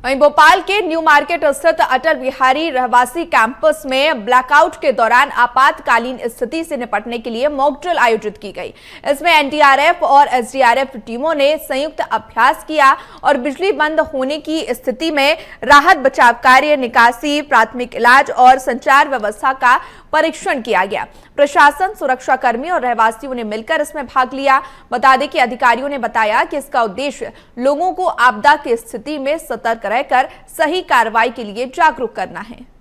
वहीं भोपाल के new market स्थित अटल बिहारी रहवासी कैंपस में ब्लैकआउट के दौरान आपातकालीन स्थिति से निपटने के लिए मॉक ड्रिल आयोजित की गई। इसमें एनडीआरएफ और एसडीआरएफ टीमों ने संयुक्त अभ्यास किया और बिजली बंद होने की स्थिति में राहत बचाव कार्य, निकासी, प्राथमिक इलाज और संचार व्यवस्था का परीक्षण किया गया। प्रशासन, सुरक्षाकर्मी और रहवासियों ने मिलकर इसमें भाग लिया। बता दें कि अधिकारियों ने बताया कि इसका उद्देश्य लोगों को आपदा की स्थिति में सतर्क रहकर सही कार्रवाई के लिए जागरूक करना है।